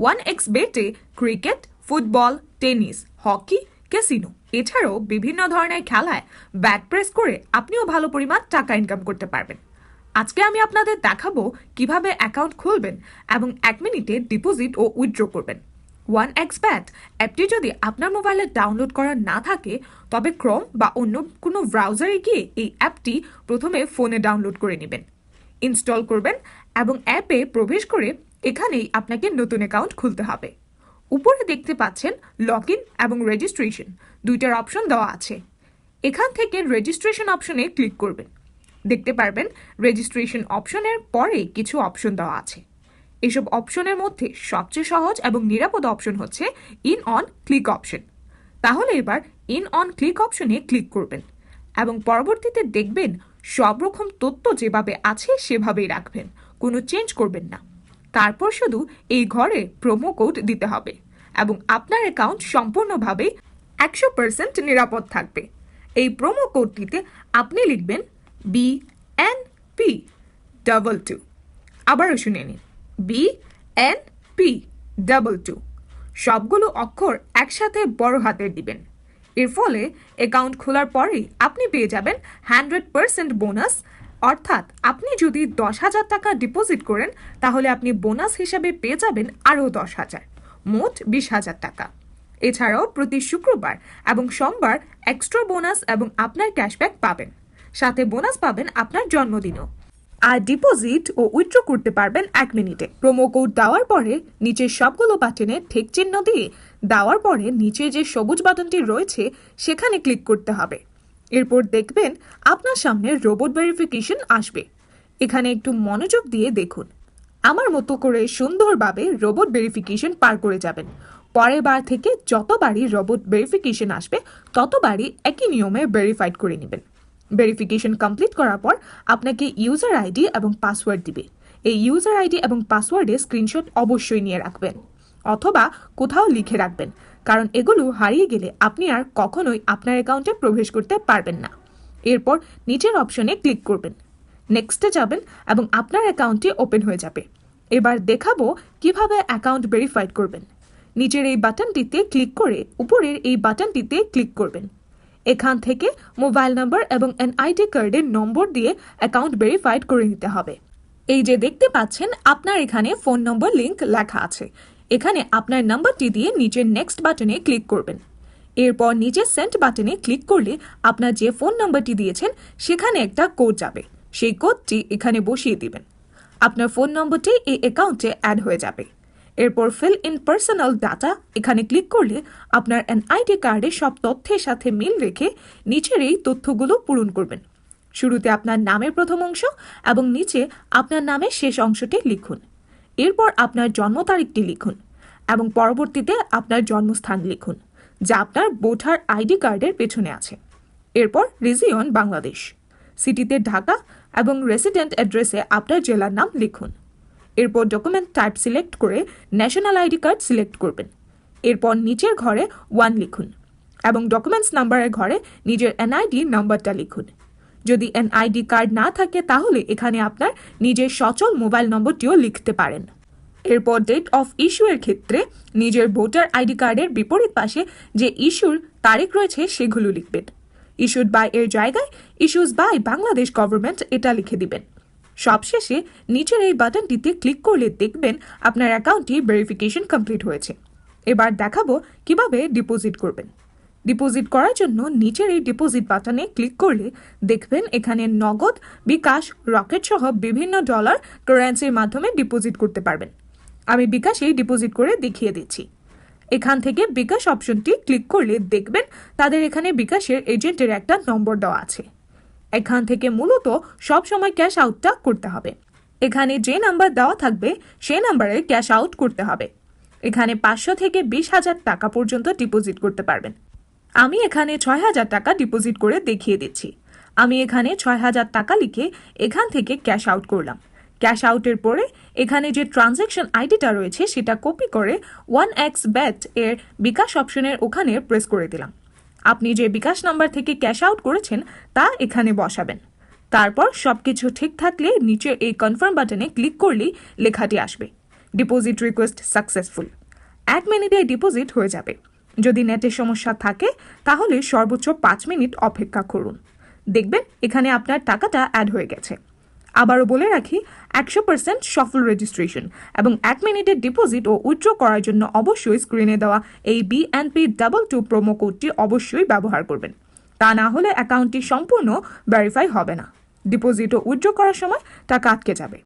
1xbet-এ cricket, football, tennis, hockey, casino এছাড়াও বিভিন্ন ধরনের খেলায় ব্যাট প্রেস করে আপনিও ভালো পরিমাণ টাকা ইনকাম করতে পারবেন। আজকে আমি আপনাদের দেখাবো কিভাবে অ্যাকাউন্ট খুলবেন এবং 1 মিনিটে ডিপোজিট ও উইথড্র করবেন। 1xbet অ্যাপটি যদি আপনার মোবাইলে ডাউনলোড করা না থাকে তবে ক্রোম বা অন্য কোনো ব্রাউজারে গিয়ে এই অ্যাপটি প্রথমে ফোনে ডাউনলোড করে নেবেন, ইনস্টল করবেন এবং অ্যাপে প্রবেশ করে এখানেই আপনাকে নতুন অ্যাকাউন্ট খুলতে হবে। উপরে দেখতে পাচ্ছেন লগ ইন এবং রেজিস্ট্রেশন দুইটার অপশন দেওয়া আছে। এখান থেকে রেজিস্ট্রেশন অপশনে ক্লিক করবেন। দেখতে পারবেন রেজিস্ট্রেশন অপশনের পরে কিছু অপশন দেওয়া আছে। এসব অপশনের মধ্যে সবচেয়ে সহজ এবং নিরাপদ অপশন হচ্ছে ইন অন ক্লিক অপশন। তাহলে এবার ইন অন ক্লিক অপশনে ক্লিক করবেন এবং পরবর্তীতে দেখবেন সব রকম তথ্য যেভাবে আছে সেভাবেই রাখবেন, কোনো চেঞ্জ করবেন না। তারপর শুধু এই ঘরে প্রোমো কোড দিতে হবে এবং আপনার অ্যাকাউন্ট সম্পূর্ণভাবে 100% নিরাপদ থাকবে। এই প্রোমো কোডটিতে আপনি লিখবেন BNP22। আবারও শুনে নিন, BNP22। সবগুলো অক্ষর একসাথে বড় হাতের দিবেন। এর ফলে অ্যাকাউন্ট খোলার পরেই আপনি পেয়ে যাবেন 100% বোনাস। অর্থাৎ আপনি যদি 10,000 টাকা ডিপোজিট করেন তাহলে আপনি বোনাস হিসাবে পেয়ে যাবেন আরও 10,000, মোট 20,000 টাকা। এছাড়াও প্রতি শুক্রবার এবং সোমবার এক্সট্রা বোনাস এবং আপনার ক্যাশব্যাক পাবেন, সাথে বোনাস পাবেন আপনার জন্মদিনও। আর ডিপোজিট ও উইথড্র করতে পারবেন 1 মিনিটে। প্রোমো কোড দেওয়ার পরে নিচের সবগুলো বাটনে ঠিক চিহ্ন দিয়ে দেওয়ার পরে নিচে যে সবুজ বাটনটি রয়েছে সেখানে ক্লিক করতে হবে। এরপর দেখবেন আপনার সামনে রোবট ভেরিফিকেশন আসবে। এখানে একটু মনোযোগ দিয়ে দেখুন। আমার মতো করে সুন্দরভাবে রোবট ভেরিফিকেশন পার করে যাবেন। পরের বার থেকে যতবারই রোবট ভেরিফিকেশন আসবে ততবারই একই নিয়মে ভেরিফাইড করে নেবেন। ভেরিফিকেশন কমপ্লিট করার পর আপনাকে ইউজার আইডি এবং পাসওয়ার্ড দিবে। এই ইউজার আইডি এবং পাসওয়ার্ডে স্ক্রিনশট অবশ্যই নিয়ে রাখবেন অথবা কোথাও লিখে রাখবেন, কারণ এগুলো হারিয়ে গেলে আপনি আর কখনোই আপনার অ্যাকাউন্টে প্রবেশ করতে পারবেন না। এরপর নিচের অপশনে ক্লিক করবেন, নেক্সটে যাবেন এবং আপনার অ্যাকাউন্টটি ওপেন হয়ে যাবে। এবার দেখাবো কিভাবে অ্যাকাউন্ট ভেরিফাইড করবেন। নিচের এই বাটনটিতে ক্লিক করে উপরের এই বাটনটিতে ক্লিক করবেন। এখান থেকে মোবাইল নাম্বার এবং এনআইডি কার্ডের নম্বর দিয়ে অ্যাকাউন্ট ভেরিফাইড করে নিতে হবে। এই যে দেখতে পাচ্ছেন আপনার এখানে ফোন নম্বর লিংক লেখা আছে। এখানে আপনার নাম্বারটি দিয়ে নিচের নেক্সট বাটনে ক্লিক করবেন। এরপর নিচের সেন্ড বাটনে ক্লিক করলে আপনার যে ফোন নাম্বারটি দিয়েছেন সেখানে একটা কোড যাবে। সেই কোডটি এখানে বসিয়ে দিবেন। আপনার ফোন নম্বরটি এই অ্যাকাউন্টে অ্যাড হয়ে যাবে। এরপর ফিল ইন পার্সোনাল ডাটা এখানে ক্লিক করলে আপনার এনআইডি কার্ডে সব তথ্যের সাথে মিল রেখে নিচের এই তথ্যগুলো পূরণ করবেন। শুরুতে আপনার নামের প্রথম অংশ এবং নিচে আপনার নামের শেষ অংশটি লিখুন। এরপর আপনার জন্ম তারিখটি লিখুন এবং পরবর্তীতে আপনার জন্মস্থান লিখুন, যা আপনার ভোটার আইডি কার্ডের পেছনে আছে। এরপর রিজিয়ন বাংলাদেশ, সিটিতে ঢাকা এবং রেসিডেন্ট অ্যাড্রেসে আপনার জেলার নাম লিখুন। এরপর ডকুমেন্ট টাইপ সিলেক্ট করে ন্যাশনাল আইডি কার্ড সিলেক্ট করবেন। এরপর নিচের ঘরে 1 লিখুন এবং ডকুমেন্টস নাম্বারের ঘরে নিজের এনআইডি নাম্বারটা লিখুন। যদি এনআইডি কার্ড না থাকে তাহলে এখানে আপনার নিজের সচল মোবাইল নম্বরটিও লিখতে পারেন। এরপর ডেট অফ ইস্যু এর ক্ষেত্রে নিজের ভোটার আইডি কার্ডের বিপরীত পাশে যে ইস্যুর তারিখ রয়েছে সেগুলো লিখবেন। ইস্যুড বাই এর জায়গায় ইস্যুস বাই বাংলাদেশ গভর্নমেন্ট এটা লিখে দিবেন। সবশেষে নিচের এই বাটনটিতে ক্লিক করলে দেখবেন আপনার অ্যাকাউন্টটি ভেরিফিকেশন কমপ্লিট হয়েছে। এবার দেখাবো কিভাবে ডিপোজিট করবেন। ডিপোজিট করার জন্য নিচের এই ডিপোজিট বাটনে ক্লিক করলে দেখবেন এখানে নগদ, বিকাশ, রকেট সহ বিভিন্ন ডলার কারেন্সির মাধ্যমে ডিপোজিট করতে পারবেন। আমি বিকাশেই ডিপোজিট করে দেখিয়ে দিচ্ছি। এখান থেকে বিকাশ অপশনটি ক্লিক করলে দেখবেন তাদের এখানে বিকাশের এজেন্টের একটা নম্বর দেওয়া আছে। এখান থেকে মূলত সব সময় ক্যাশ আউটটা করতে হবে। এখানে যে নাম্বার দেওয়া থাকবে সেই নাম্বারে ক্যাশ আউট করতে হবে। এখানে 500 থেকে 20,000 টাকা পর্যন্ত ডিপোজিট করতে পারবেন। আমি এখানে 6,000 টাকা ডিপোজিট করে দেখিয়ে দিচ্ছি। আমি এখানে 6,000 টাকা লিখে এখান থেকে ক্যাশ আউট করলাম। ক্যাশ আউটের পরে এখানে যে ট্রানজ্যাকশন আইডিটা রয়েছে সেটা কপি করে 1xbet এর বিকাশ অপশনের ওখানে প্রেস করে দিলাম। আপনি যে বিকাশ নাম্বার থেকে ক্যাশ আউট করেছেন তা এখানে বসাবেন। তারপর সবকিছু ঠিক থাকলে নিচে এই কনফার্ম বাটনে ক্লিক করলেই লেখাটি আসবে। Deposit request successful. 1 মিনিটে ডিপোজিট হয়ে যাবে। যদি নেটের সমস্যা থাকে তাহলে সর্বোচ্চ 5 মিনিট অপেক্ষা করুন। দেখবেন এখানে আপনার টাকাটা অ্যাড হয়ে গেছে। আবারও বলে রাখি, 100% সফল রেজিস্ট্রেশন এবং 1 মিনিটের ডিপোজিট ও উইথড্র করার জন্য অবশ্যই স্ক্রিনে দেওয়া এই BNP22 প্রোমো কোডটি অবশ্যই ব্যবহার করবেন। তা না হলে অ্যাকাউন্টটি সম্পূর্ণ ভেরিফাই হবে না। ডিপোজিট ও উইথড্র করার সময় টাকা আটকে যাবে।